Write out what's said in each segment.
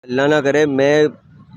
अल्लाह ना करे, मैं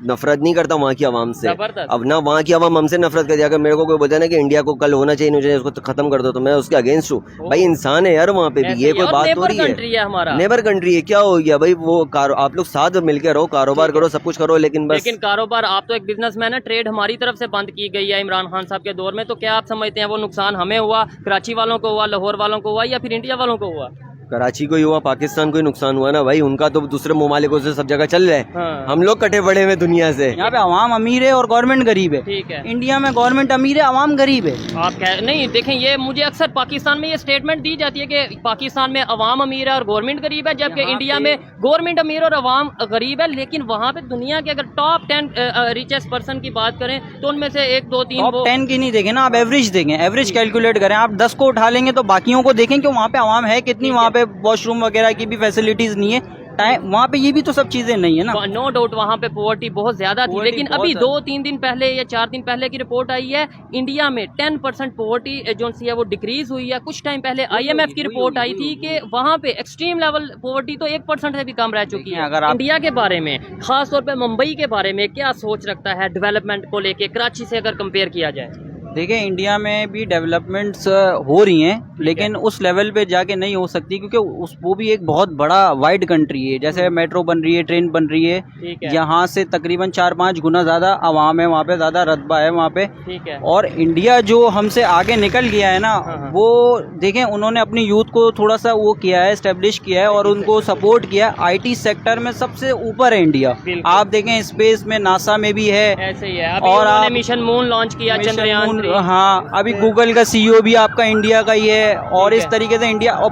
नफरत नहीं करता वहाँ की आवाम से। जबरदस्त। अब ना वहाँ की आवाम हमसे नफरत कर, अगर मेरे को कोई बोलता है ना कि इंडिया को कल होना चाहिए नहीं चाहिए, उसको तो खत्म कर दो, तो मैं उसके अगेंस्ट हूँ। भाई इंसान है यार वहाँ पे भी, ऐसे ये ही कोई और बात नेबर थोड़ी है। कंट्री है हमारा। नेबर कंट्री है, क्या हो गया भाई, वो आप लोग साथ मिलकर रहो, कारोबार करो, सब कुछ करो, लेकिन बस लेकिन कारोबार, आप तो एक बिजनेसमैन है, ट्रेड हमारी तरफ से बंद की गई है इमरान खान साहब के दौर में, तो क्या आप समझते हैं वो नुकसान हमें हुआ, कराची वालों को हुआ, लाहौर वालों को हुआ, या फिर इंडिया वालों को हुआ? कराची को ही हुआ, पाकिस्तान को ही नुकसान हुआ ना भाई, उनका तो दूसरे ममालिकों से सब जगह चल रहा है। हाँ। हम लोग कटे पड़े हुए दुनिया से। यहाँ पे आवाम अमीर है और गवर्नमेंट गरीब है। ठीक है। इंडिया में गवर्नमेंट अमीर है, आवाम गरीब है। आप कह नहीं, देखें, ये मुझे अक्सर पाकिस्तान में ये स्टेटमेंट दी जाती है कि पाकिस्तान में अवाम अमीर है और गवर्नमेंट गरीब है, जबकि इंडिया में गवर्नमेंट अमीर और अवाम गरीब है। लेकिन वहाँ पे दुनिया के अगर टॉप 10 रिचेस्ट पर्सन की बात करें तो उनमें से 1 2 3 टॉप 10 की नहीं देखें ना, आप एवरेज देखें, एवरेज कैलकुलेट करें। आप 10 को उठा लेंगे तो बाकियों को देखें कि वहाँ पे आवाम है कितनी, वहाँ पे वॉशरूम वगैरह की भी फैसिलिटीज नहीं है, टाइम वहाँ पे ये भी तो सब चीजें नहीं है ना। नो डाउट वहाँ पे पॉवर्टी बहुत ज्यादा थी, लेकिन अभी 2-3 दिन पहले या 4 दिन पहले की रिपोर्ट आई है, इंडिया में 10% पॉवर्टी जो सी है वो डिक्रीज हुई है। कुछ टाइम पहले IMF की रिपोर्ट आई थी कि वहाँ पे एक्सट्रीम लेवल पॉवर्टी तो 1% से भी कम रह चुकी है। अगर आप इंडिया के बारे में, खास तौर पे मुंबई के बारे में क्या सोच रखता है डेवलपमेंट को लेके, कराची से अगर कंपेयर किया जाए? देखिए, इंडिया में भी डेवलपमेंट्स हो रही हैं, लेकिन उस लेवल पे जाके नहीं हो सकती, क्योंकि वो भी एक बहुत बड़ा वाइड कंट्री है। जैसे मेट्रो बन रही है, ट्रेन बन रही है, यहाँ से तकरीबन 4-5 गुना ज़्यादा आवाम है वहाँ पे, ज़्यादा रतबा है वहाँ पे। ठीक है। और इंडिया जो हमसे आगे निकल गया है ना, वो देखें, उन्होंने अपनी यूथ को थोड़ा सा वो किया है, एस्टेब्लिश किया है और उनको सपोर्ट किया। IT सेक्टर में सबसे ऊपर है इंडिया। आप देखें, स्पेस में नासा में भी है, ऐसे ही है। अभी और उन्होंने आप मिशन मून लॉन्च किया, चंद्रयान 3। हाँ, अभी गूगल का CEO भी आपका इंडिया का ही है। और इस तरीके से इंडिया और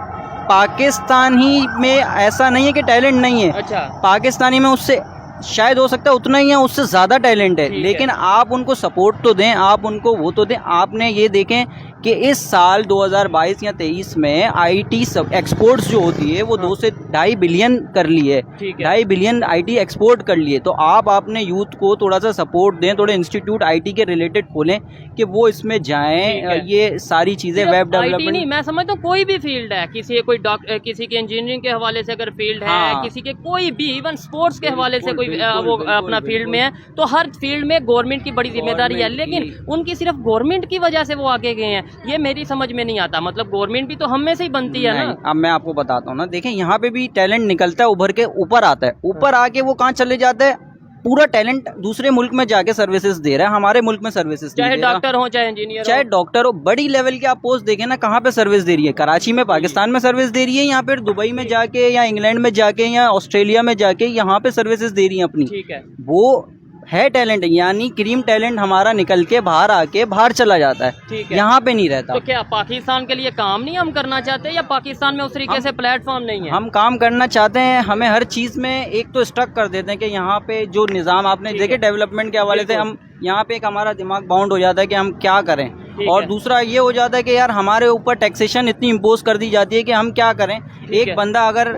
पाकिस्तान ही में ऐसा नहीं है कि टैलेंट नहीं है। अच्छा। पाकिस्तानी में उससे शायद हो सकता है उतना ही है, उससे ज़्यादा टैलेंट है, लेकिन आप उनको सपोर्ट तो दें, आप उनको वो तो दें। आपने ये देखें कि इस साल 2022 या 23 में IT एक्सपोर्ट्स जो होती है वो 2 से 2.5 बिलियन कर ली है। 2.5 बिलियन IT एक्सपोर्ट कर लिए। तो आप अपने यूथ को थोड़ा सा सपोर्ट दें, थोड़े इंस्टीट्यूट IT के रिलेटेड खोलें कि वो इसमें जाएं। ये सारी चीज़ें वेब डेवलपमेंट नहीं, मैं समझता हूँ कोई भी फील्ड है, किसी कोई डॉक्टर, किसी के इंजीनियरिंग के हवाले से अगर फील्ड है, किसी के कोई भी, इवन स्पोर्ट्स के हवाले से कोई वो अपना फील्ड में है, तो हर फील्ड में गवर्नमेंट की बड़ी जिम्मेदारी है। लेकिन उनकी सिर्फ गवर्नमेंट की वजह से वो आगे गए हैं, ये मेरी समझ में नहीं आता। मतलब गवर्नमेंट भी तो हम में से ही बनती है ना। अब मैं आपको बताता हूँ ना, देखें, यहाँ पे भी टैलेंट निकलता है, उभर के ऊपर आता है, ऊपर आके वो कहाँ चले जाता है, पूरा टैलेंट दूसरे मुल्क में जाके सर्विसेज दे रहा है, हमारे मुल्क में सर्विसेज, चाहे डॉक्टर हो, चाहे इंजीनियर, चाहे डॉक्टर हो। बड़ी लेवल की आप पोस्ट देखें ना, कहाँ पे सर्विस दे रही है, कराची में, पाकिस्तान में सर्विस दे रही है, यहाँ पे दुबई में जाके या इंग्लैंड में जाके या ऑस्ट्रेलिया में जाके यहाँ पे सर्विसेज दे रही है अपनी। ठीक है। वो है टैलेंट, यानी क्रीम टैलेंट हमारा निकल के बाहर आके बाहर चला जाता है, यहाँ पे नहीं रहता। तो क्या पाकिस्तान के लिए काम नहीं हम करना चाहते, या पाकिस्तान में उस तरीके से प्लेटफॉर्म नहीं है? हम काम करना चाहते हैं, हमें हर चीज़ में एक तो स्ट्रक कर देते हैं कि यहाँ पे जो निज़ाम आपने देखे डेवलपमेंट के हवाले से, हम यहाँ पे एक हमारा दिमाग बाउंड हो जाता है कि हम क्या करें। और दूसरा ये हो जाता है कि यार हमारे ऊपर टैक्सेशन इतनी इम्पोज कर दी जाती है कि हम क्या करें। एक बंदा अगर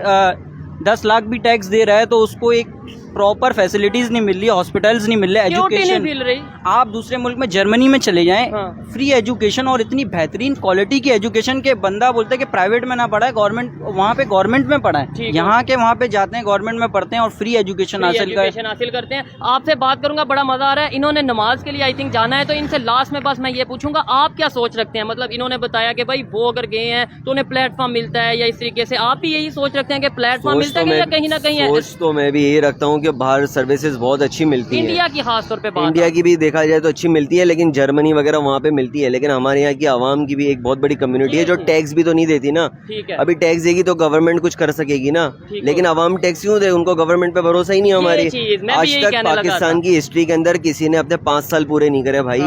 10 लाख भी टैक्स दे रहा है तो उसको एक प्रॉपर फैसिलिटीज नहीं मिल रही, हॉस्पिटल्स नहीं मिल रहे, एजुकेशन मिल रही। आप दूसरे मुल्क में, जर्मनी में चले जाएं, फ्री एजुकेशन और इतनी बेहतरीन क्वालिटी की एजुकेशन के बंदा बोलता है कि प्राइवेट में ना पढ़ा है, गवर्नमेंट, वहाँ पे गवर्नमेंट में पढ़ा है। यहाँ के वहाँ पे जाते हैं, गवर्नमेंट में पढ़ते हैं और फ्री एजुकेशन हासिल करते हैं। आपसे बात करूंगा, बड़ा मजा आ रहा है। इन्होंने नमाज के लिए आई थिंक जाना है, तो इनसे लास्ट में बस मैं ये पूछूंगा, आप क्या सोच रखते हैं? मतलब इन्होंने बताया कि भाई वो अगर गए हैं तो उन्हें प्लेटफॉर्म मिलता है, या इस तरीके से आप भी यही सोच रखते हैं कि प्लेटफॉर्म मिलता है, या कहीं ना कहीं सोच तो मैं भी यही रखता हूँ कि बाहर सर्विसेज बहुत अच्छी मिलती है। इंडिया की खास तौर पे बात, इंडिया की भी देखा जाए तो अच्छी मिलती है, लेकिन जर्मनी वगैरह वहाँ पे मिलती है। लेकिन हमारे यहाँ की आवाम की भी एक बहुत बड़ी कम्युनिटी है जो टैक्स भी तो नहीं देती ना। अभी टैक्स देगी तो गवर्नमेंट कुछ कर सकेगी ना, लेकिन आवाम टैक्स क्यों दे? उनको गवर्नमेंट पे भरोसा ही नहीं हमारी। आज तक पाकिस्तान की हिस्ट्री के अंदर किसी ने अपने 5 साल पूरे नहीं करे भाई,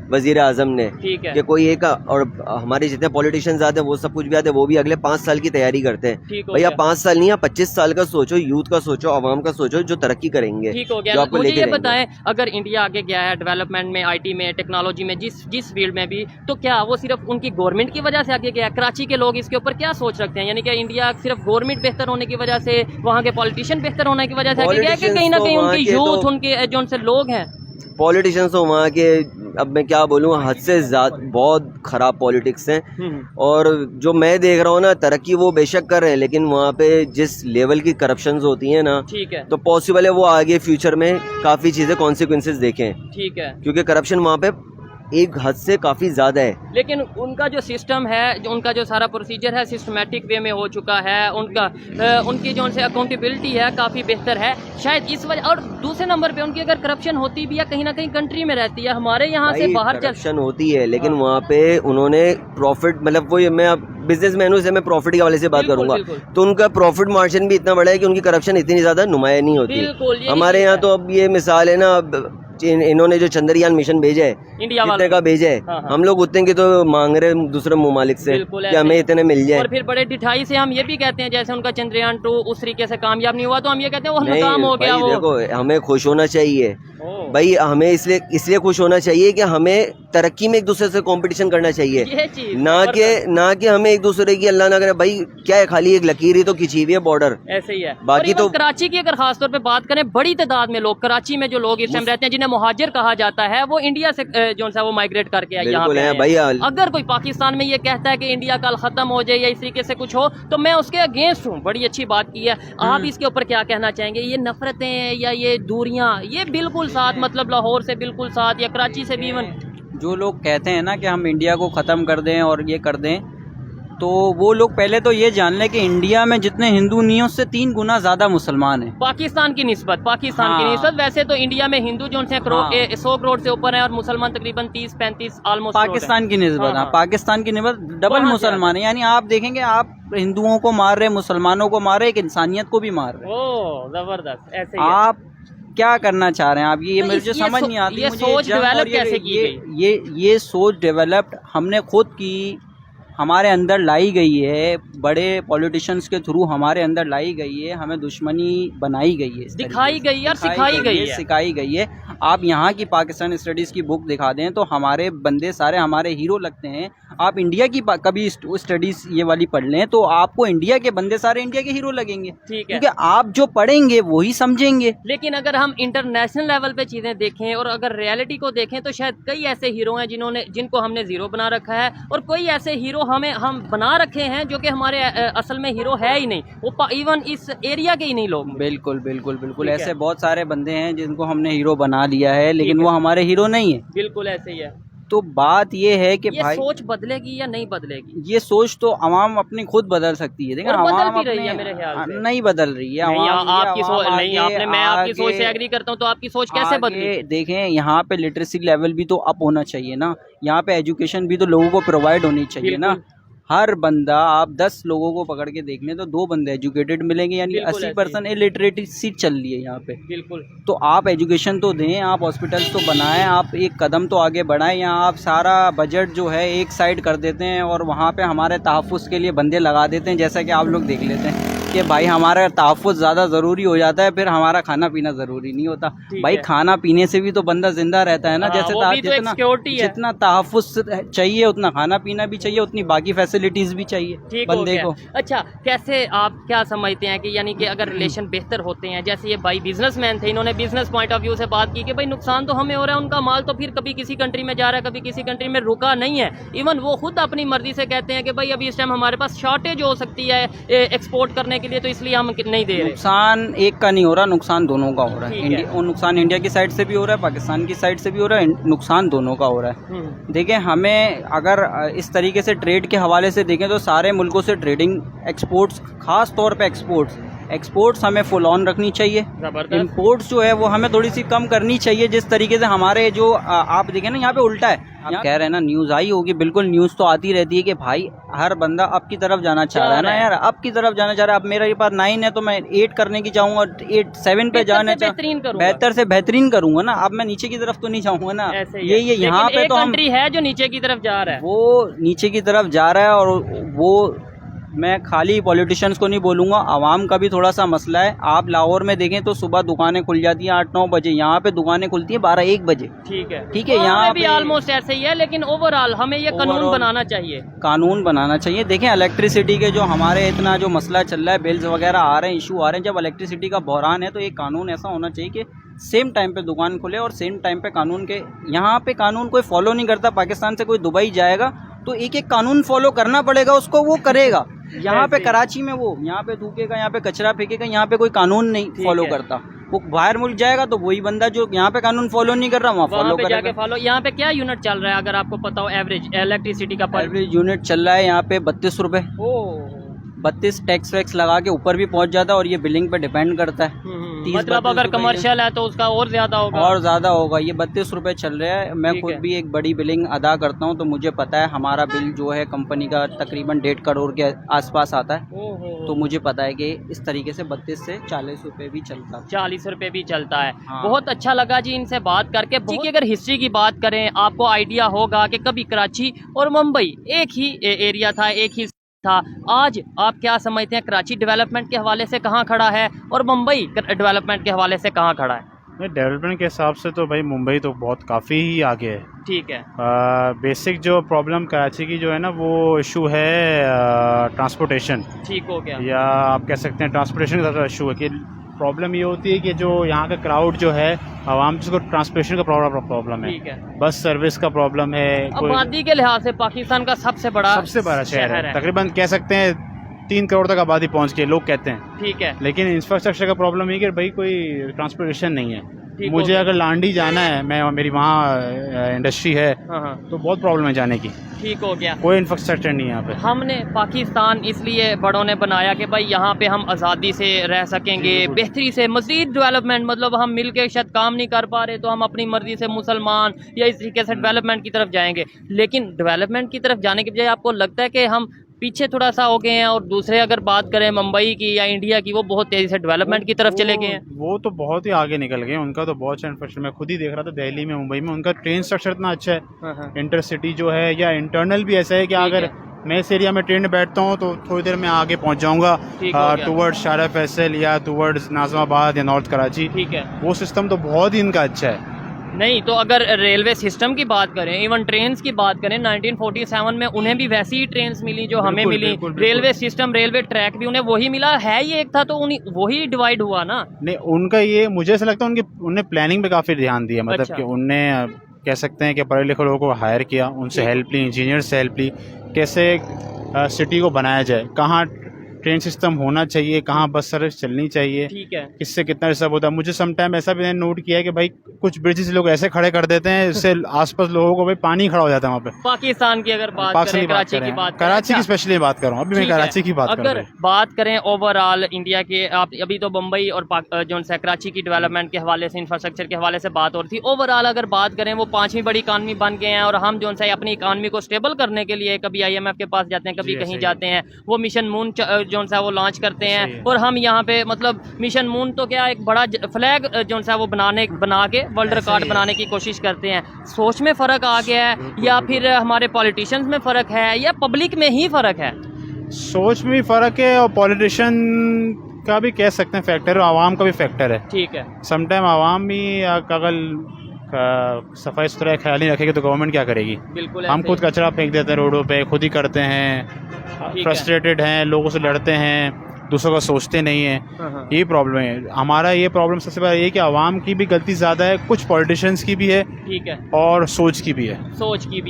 वजीर आजम ने, कि कोई एक, और हमारे जितने पॉलिटिशियंस आते हैं वो सब कुछ भी आते हैं, वो भी अगले 5 साल की तैयारी करते हैं। भैया 5 साल नहीं, 25 साल का सोचो, यूथ का सोचो, आवाम का सोचो, जो तरक्की करेंगे। ठीक हो गया। मुझे ये बताएं, अगर इंडिया आगे गया है डेवलपमेंट में, IT में, टेक्नोलॉजी में, जिस फील्ड में भी, तो क्या वो सिर्फ उनकी गवर्नमेंट की वजह से आगे गया है? कराची के लोग इसके ऊपर क्या सोच रखते हैं? यानी कि इंडिया सिर्फ गवर्नमेंट बेहतर होने की वजह से, वहाँ के पॉलिटिशियन बेहतर होने की वजह से आगे गया है, कि कहीं ना कहीं उनकी यूथ, उनके जो उनसे लोग हैं, पॉलिटिशियंस तो वहाँ के अब मैं क्या बोलूँ, हद से ज़्यादा बहुत ख़राब पॉलिटिक्स हैं। और जो मैं देख रहा हूँ ना, तरक्की वो बेशक कर रहे हैं, लेकिन वहाँ पे जिस लेवल की करप्शंस होती हैं ना, ठीक है, तो पॉसिबल है वो आगे फ्यूचर में काफ़ी चीज़ें कॉन्सिक्वेंसेस देखें, ठीक है, क्योंकि करप्शन वहाँ पे एक हद से काफ़ी ज़्यादा है। लेकिन उनका जो सिस्टम है, जो उनका जो सारा प्रोसीजर है सिस्टमेटिक वे में हो चुका है, उनकी जो उनसे अकाउंटेबिलिटी है काफ़ी बेहतर है शायद इस वजह। और दूसरे नंबर पे उनकी अगर करप्शन होती भी है कहीं ना कहीं कंट्री में रहती है, हमारे यहाँ से बाहर करप्शन होती है, लेकिन वहाँ पे उन्होंने प्रॉफिट, मतलब वो मैं बिजनेस मैनों से मैं प्रॉफिट के हवाले से बात करूंगा, तो उनका प्रॉफिट मार्जिन भी इतना बड़ा है कि उनकी करप्शन इतनी ज़्यादा नुमाया नहीं होती। हमारे यहाँ तो अब ये मिसाल है ना, इन्होंने जो चंद्रयान मिशन भेजा है, इंडिया कितने का भेजा है, हाँ। हम लोग उतने की तो मांग रहे हैं दूसरे ममालिक से कि हमें इतने मिल जाए। और फिर बड़े ढिठाई से हम ये भी कहते हैं जैसे उनका चंद्रयान 2 उस तरीके से कामयाब नहीं हुआ तो हम ये कहते हैं वो नाकाम हो गया। वो देखो, हमें खुश होना चाहिए भाई, हमें इसलिए खुश होना चाहिए कि हमें तरक्की में एक दूसरे से कंपटीशन करना चाहिए, ना कि हमें एक दूसरे की, अल्लाह ना करे भाई, क्या है, खाली एक लकीर ही तो खिंची हुई है बॉर्डर, ऐसे ही है। बाकी तो कराची की अगर खासतौर पे बात करें, बड़ी तादाद में लोग कराची में जो लोग इस टाइम रहते हैं जिन्हें मुहाजिर कहा जाता है, वो इंडिया से जो है वो माइग्रेट करके यहाँ पे है भाई। अगर कोई पाकिस्तान में ये कहता है कि इंडिया कल खत्म हो जाए या इस तरीके से कुछ हो, तो मैं उसके अगेंस्ट हूँ। बड़ी अच्छी बात की है। आप इसके ऊपर क्या कहना चाहेंगे? ये नफरतें या ये दूरियां, ये बिल्कुल साथ, मतलब लाहौर से बिल्कुल साथ या कराची से भी इवन, जो लोग कहते हैं ना कि हम इंडिया को ख़त्म कर दें और ये कर दें, तो वो लोग पहले तो ये जान लें कि इंडिया में जितने हिंदू नहीं हैं उससे 3 गुना ज़्यादा मुसलमान हैं पाकिस्तान की निस्बत। वैसे तो इंडिया में हिंदू जो हैं 100 करोड़ से ऊपर हैं और मुसलमान तकरीबन 30-35 ऑलमोस्ट पाकिस्तान की निस्बत। हाँ, पाकिस्तान की निस्बत डबल मुसलमान है। यानी आप देखेंगे, आप हिंदुओं को मार रहे, मुसलमानों को मार रहे, एक इंसानियत को भी मार रहे। ओह जबरदस्त। ऐसे आप क्या करना चाह रहे हैं आप? ये मेरे जो समझ नहीं आती। ये सोच डेवलप कैसे की गई? ये सोच डेवलप्ड हमने खुद की, हमारे अंदर लाई गई है, बड़े पॉलिटिशियंस के थ्रू हमारे अंदर लाई गई है, हमें दुश्मनी बनाई गई है, दिखाई गई है, सिखाई गई है। आप यहाँ की पाकिस्तान स्टडीज़ की बुक दिखा दें तो हमारे बंदे सारे हमारे हीरो लगते हैं। आप इंडिया की कभी स्टडीज़ ये वाली पढ़ लें तो आपको इंडिया के बंदे सारे इंडिया के हीरो लगेंगे, ठीक है, क्योंकि आप जो पढ़ेंगे वही समझेंगे। लेकिन अगर हम इंटरनेशनल लेवल पे चीज़ें देखें और अगर रियलिटी को देखें तो शायद कई ऐसे हीरो हैं जिनको हमने ज़ीरो बना रखा है, और कोई ऐसे हीरो हम बना रखे हैं जो कि हमारे असल में हीरो है ही नहीं, वो इवन इस एरिया के ही नहीं लोग। बिल्कुल ऐसे बहुत सारे बंदे हैं जिनको हमने हीरो बना लिया है, लेकिन वो हमारे हीरो नहीं है। बिल्कुल ऐसे ही है। तो बात ये है कि भाई सोच बदलेगी या नहीं बदलेगी? ये सोच तो अवाम अपनी खुद बदल सकती है। देखिए, बदल भी रही है मेरे ख्याल से। नहीं बदल रही है आपकी सोच नहीं, आपने, मैं आपकी सोच से एग्री करता हूँ, तो आपकी सोच कैसे बदली? देखें, यहाँ पे लिटरेसी लेवल भी तो अप होना चाहिए ना, यहाँ पे एजुकेशन भी तो लोगों को प्रोवाइड होनी चाहिए ना। हर बंदा, आप 10 लोगों को पकड़ के देख लें तो 2 बंदे एजुकेटेड मिलेंगे, यानी 80% इलिटरेसी चल रही है यहाँ पे। बिल्कुल। तो आप एजुकेशन तो दें, आप हॉस्पिटल्स तो बनाएं, आप एक कदम तो आगे बढ़ाएं। यहाँ आप सारा बजट जो है एक साइड कर देते हैं और वहाँ पे हमारे तहफ़्फ़ुज़ के लिए बंदे लगा देते हैं। जैसा कि आप लोग देख लेते हैं कि भाई हमारा तहफ़्फ़ुज़ ज़्यादा ज़रूरी हो जाता है, फिर हमारा खाना पीना ज़रूरी नहीं होता। भाई खाना पीने से भी तो बंदा जिंदा रहता है ना। जैसे जितना तहफ़्फ़ुज़ चाहिए उतना खाना पीना भी चाहिए, उतनी बाकी फैसिलिटीज़ भी चाहिए बंदे को। अच्छा, कैसे आप क्या समझते हैं कि यानी कि अगर रिलेशन बेहतर होते हैं, जैसे ये भाई बिजनेसमैन थे, इन्होंने बिजनेस पॉइंट ऑफ व्यू से बात की कि भाई नुकसान तो हमें हो रहा है, उनका माल तो फिर कभी किसी कंट्री में जा रहा है, कभी किसी कंट्री में रुका नहीं है। इवन वो खुद अपनी मर्जी से कहते हैं कि भाई अभी इस टाइम हमारे पास शॉर्टेज हो सकती है एक्सपोर्ट करने के लिए, तो इसलिए हम नहीं दे रहे। नुकसान एक का नहीं हो रहा, नुकसान दोनों का हो रहा है। और नुकसान इंडिया की साइड से भी हो रहा है, पाकिस्तान की साइड से भी हो रहा है, नुकसान दोनों का हो रहा है। देखें, हमें अगर इस तरीके से ट्रेड के हवाले से देखें तो सारे मुल्कों से ट्रेडिंग, एक्सपोर्ट्स, खास तौर पे एक्सपोर्ट्स हमें फुल ऑन रखनी चाहिए। इंपोर्ट्स जो है वो हमें थोड़ी सी कम करनी चाहिए। जिस तरीके से हमारे जो आप देखें ना, यहाँ पे उल्टा है। आप कह रहे हैं ना न्यूज़ आई होगी, बिल्कुल न्यूज़ तो आती रहती है कि भाई हर बंदा अप की तरफ जाना चाह रहा है ना यार, अप की तरफ जाना चाह रहा है। अब मेरा ये पास 9 है तो मैं 8 करने की चाहूँगा, 8 7 पे जाना चाहूँगा, बेहतर से बेहतरीन करूँगा ना। अब मैं नीचे की तरफ तो नहीं जाऊँगा ना। ये यहाँ पे तो कंट्री है जो नीचे की तरफ जा रहा है, वो नीचे की तरफ जा रहा है और वो मैं खाली पॉलिटिशियंस को नहीं बोलूँगा, आवाम का भी थोड़ा सा मसला है। आप लाहौर में देखें तो सुबह दुकानें खुल जाती हैं 8-9 बजे, यहाँ पे दुकानें खुलती हैं 12-1 बजे। ठीक है, यहाँ भी ऑलमोस्ट ऐसे ही है, लेकिन ओवरऑल हमें ये कानून बनाना चाहिए। कानून बनाना चाहिए। देखें इलेक्ट्रिसिटी के जो हमारे इतना जो मसला चल रहा है, बिल्स वगैरह आ रहे हैं, इशू आ रहे हैं, जब इलेक्ट्रिसिटी का बहरान है तो एक कानून ऐसा होना चाहिए कि सेम टाइम पे दुकान खुले और सेम टाइम पे कानून के, यहाँ पे कानून कोई फॉलो नहीं करता। पाकिस्तान से कोई दुबई जाएगा तो एक एक कानून फॉलो करना पड़ेगा उसको, वो करेगा। यहाँ पे कराची में वो यहाँ पे थूकेगा, यहाँ पे कचरा फेंकेगा, यहाँ पे कोई कानून नहीं फॉलो करता। वो बाहर मुल्क जाएगा तो वही बंदा जो यहाँ पे कानून फॉलो नहीं कर रहा वहाँ फॉलो करेगा। फॉलो यहाँ पे क्या यूनिट चल रहा है अगर आपको पता हो? एवरेज इलेक्ट्रिसिटी का एवरेज यूनिट चल रहा है यहाँ पे 32 रुपये। 32 टैक्स वैक्स लगा के ऊपर भी पहुँच जाता है और ये बिलिंग पे डिपेंड करता है। मतलब अगर कमर्शियल है तो उसका और ज्यादा होगा, और ज्यादा होगा। ये 32 रुपये चल रहा है। मैं खुद भी एक बड़ी बिलिंग अदा करता हूँ तो मुझे पता है हमारा बिल जो है कंपनी का तकरीबन 1.5 करोड़ के आसपास आता है। तो मुझे पता है कि इस तरीके से 32 से 40 रुपये भी चलता है। 40 रुपये भी चलता है। हाँ। बहुत अच्छा लगा जी इनसे बात करके। की अगर हिस्ट्री की बात करें, आपको आइडिया होगा कि कभी कराची और मुंबई एक ही एरिया था, एक ही था। आज आप क्या समझते हैं, कराची डेवलपमेंट के हवाले से कहाँ खड़ा है और मुंबई डेवलपमेंट के हवाले से कहाँ खड़ा है? डेवलपमेंट के हिसाब से तो भाई मुंबई तो बहुत काफ़ी ही आगे है। ठीक है। बेसिक जो प्रॉब्लम कराची की जो है ना, वो इशू है ट्रांसपोर्टेशन। ठीक हो गया, या आप कह सकते हैं ट्रांसपोर्टेशन का ज़्यादा इशू है कि प्रॉब्लम ये होती है कि जो यहाँ का क्राउड जो है, आवाम जिसको ट्रांसपोर्टेशन का प्रॉब्लम है। ठीक है। बस सर्विस का प्रॉब्लम है। आबादी के लिहाज से पाकिस्तान का सबसे बड़ा शहर है। तकरीबन कह सकते हैं 3 करोड़ तक आबादी पहुँच गई, लोग कहते हैं। ठीक है। लेकिन इंफ्रास्ट्रक्चर का प्रॉब्लम है कि भाई कोई ट्रांसपोर्टेशन नहीं है। मुझे अगर लांडी जाना है, मेरी वहाँ इंडस्ट्री है, तो बहुत प्रॉब्लम है जाने की। ठीक हो गया। कोई इंफ्रास्ट्रक्चर नहीं है यहाँ पे। हमने पाकिस्तान इसलिए बड़ों ने बनाया कि भाई यहाँ पे हम आज़ादी से रह सकेंगे, बेहतरी से मज़ीद डेवलपमेंट। मतलब हम मिल के शायद काम नहीं कर पा रहे तो हम अपनी मर्ज़ी से मुसलमान या इस तरीके से डेवलपमेंट की तरफ जाएंगे। लेकिन डेवलपमेंट की तरफ जाने के बजाय आपको लगता है कि हम पीछे थोड़ा सा हो गए हैं। और दूसरे अगर बात करें मुंबई की या इंडिया की, वो बहुत तेज़ी से डेवलपमेंट की तरफ चले गए हैं। वो तो बहुत ही आगे निकल गए, उनका तो बहुत अच्छा इंफ्रास्ट्रक्चर। मैं खुद ही देख रहा था दिल्ली में, मुंबई में, उनका ट्रेन स्ट्रक्चर इतना अच्छा है। इंटरसिटी जो है या इंटरनल भी ऐसा है कि अगर मैं इस एरिया में ट्रेन में बैठता हूँ तो थोड़ी देर में आगे पहुँच जाऊँगा टूवर्ड्स शारा फैसल या टूवर्ड्स नाज़िमाबाद या नॉर्थ कराची। ठीक है। वो सिस्टम तो बहुत ही इनका अच्छा है। नहीं तो अगर रेलवे सिस्टम की बात करें, इवन ट्रेन्स की बात करें, 1947 में उन्हें भी वैसी ही ट्रेन्स मिली जो हमें मिली। रेलवे सिस्टम, रेलवे ट्रैक भी उन्हें वही मिला है। ही एक था तो वही डिवाइड हुआ ना। नहीं, उनका ये मुझे ऐसा लगता है उन्हें प्लानिंग पे काफ़ी ध्यान दिया। मतलब अच्छा। कि उनने कह सकते हैं कि पढ़े लिखे लोगों को हायर किया, उनसे हेल्प ली, इंजीनियर से हेल्प ली, कैसे सिटी को बनाया जाए, कहाँ ट्रेन सिस्टम होना चाहिए, कहाँ बस सर्विस चलनी चाहिए। ठीक है। किससे कितना रिसर्व होता है। मुझे समटाइम ऐसा भी नोट किया है कि भाई कुछ ब्रिजेस लोग ऐसे खड़े कर देते हैं इससे आसपास लोगों को भाई पानी खड़ा हो जाता है वहाँ पे। पाकिस्तान की अगर बात करें, कराची की बात, कराची की स्पेशली बात कर रहा हूँ। अभी मैं कराची की बात कर रहा हूँ। अगर बात करें ओवरऑल इंडिया के, आप अभी तो मुंबई और जो कराची की डेवलपमेंट के हवाले से, इंफ्रास्ट्रक्चर के हवाले से बात हो रही थी। ओवरऑल अगर बात करें, वो 5वीं बड़ी इकानमी बन गए हैं और हम जो है अपनी इकानमी को स्टेबल करने के लिए कभी IMF के पास जाते हैं, कभी कहीं जाते हैं। वो मिशन मून जो है वो लॉन्च करते हैं और हम यहाँ पे मतलब मिशन मून तो क्या एक बड़ा फ्लैग जो है वो बना के वर्ल्ड रिकॉर्ड बनाने की कोशिश करते हैं। सोच में फ़र्क आ गया है या फिर हमारे पॉलिटिशियंस में फ़र्क है या पब्लिक में ही फ़र्क है? सोच में भी फ़र्क है और पॉलिटिशियन का भी कह सकते हैं फैक्टर है, आवाम का भी फैक्टर है। ठीक है। समटाइम आवाम भी अगर सफाई सुथरा ख्याल नहीं रखेगी तो गवर्नमेंट क्या करेगी? बिल्कुल। हम खुद कचरा फेंक देते हैं रोडों पे, खुद ही करते हैं, फ्रस्ट्रेटेड हैं, लोगों से लड़ते हैं, दूसरों का सोचते नहीं है। ये प्रॉब्लम है हमारा। ये प्रॉब्लम सबसे बड़ा ये कि आवाम की भी गलती ज़्यादा है, कुछ पॉलिटिशियंस की भी है। ठीक है। और सोच की भी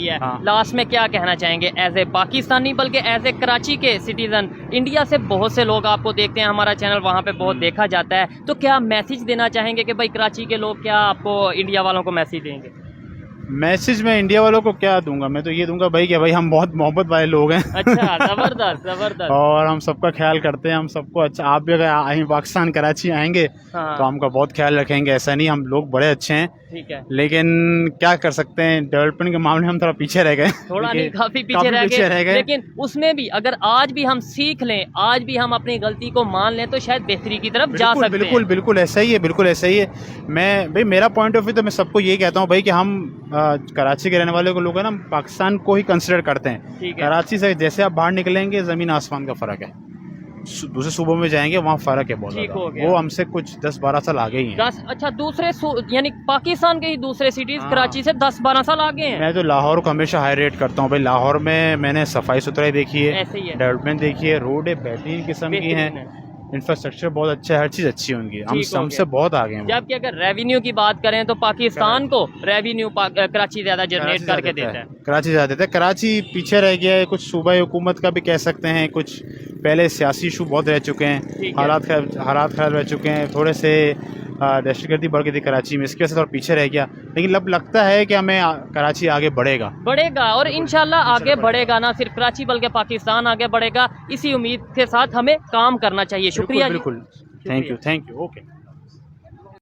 है। हाँ। लास्ट में क्या कहना चाहेंगे एज ए पाकिस्तानी, बल्कि एज ए कराची के सिटीजन? इंडिया से बहुत से लोग आपको देखते हैं, हमारा चैनल वहाँ पे बहुत देखा जाता है, तो क्या मैसेज देना चाहेंगे कि भाई कराची के लोग क्या आपको इंडिया वालों को मैसेज देंगे? मैसेज मैं इंडिया वालों को क्या दूंगा? मैं तो ये दूंगा भाई कि भाई हम बहुत मोहब्बत वाले लोग हैं। अच्छा, जबरदस्त। और हम सबका ख्याल करते हैं, हम सबको अच्छा। आप भी अगर पाकिस्तान कराची आएंगे तो हमका बहुत ख्याल रखेंगे। ऐसा नहीं, हम लोग बड़े अच्छे हैं। ठीक है, लेकिन क्या कर सकते हैं, डेवलपमेंट के मामले में हम थोड़ा पीछे रह गए। थोड़ा नहीं काफी पीछे रह गए, लेकिन उसमें भी अगर आज भी हम सीख लें, आज भी हम अपनी गलती को मान लें तो शायद बेहतरी की तरफ जा सकते हैं। बिल्कुल बिल्कुल ऐसा ही है, बिल्कुल ऐसा ही है। मैं भाई मेरा पॉइंट ऑफ व्यू तो मैं सबको यही कहता हूँ भाई कि हम कराची के रहने वाले को लोग हैं ना, पाकिस्तान को ही कंसिडर करते हैं। कराची से जैसे आप बाहर निकलेंगे ज़मीन आसमान का फ़र्क है, दूसरे सूबों में जाएंगे वहाँ फ़र्क है बहुत ज़्यादा। वो हमसे कुछ 10-12 साल आगे ही हैं। अच्छा, दूसरे यानी पाकिस्तान के ही दूसरे सिटीज़ कराची से 10-12 साल आगे हैं। मैं तो लाहौर को हमेशा हाई रेट करता हूँ भाई। लाहौर में मैंने सफाई सुथराई देखी है, डेवलपमेंट देखी है, रोड है बेहतरीन किस्म की है, इंफ्रास्ट्रक्चर बहुत अच्छा है, हर चीज़ अच्छी है उनकी। हम हमसे बहुत आगे हैं। जबकि अगर रेवेन्यू की बात करें तो पाकिस्तान को रेवेन्यू कराची ज़्यादा जनरेट करके देता है। कराची ज़्यादा देता है। कराची पीछे रह गया है, कुछ सूबाई हुकूमत का भी कह सकते हैं, कुछ पहले सियासी इशू बहुत रह चुके हैं, हालात खराब रह चुके हैं, थोड़े से दहशतगर्दी बढ़ गई थी कराची में, इसकी वजह से थोड़ा पीछे रह गया। लेकिन अब लगता है कि हमें कराची आगे बढ़ेगा और इंशाल्लाह आगे बढ़ेगा, ना सिर्फ कराची बल्कि पाकिस्तान आगे बढ़ेगा। इसी उम्मीद के साथ हमें काम करना चाहिए। शुक्रिया। बिल्कुल, थैंक यू, ओके।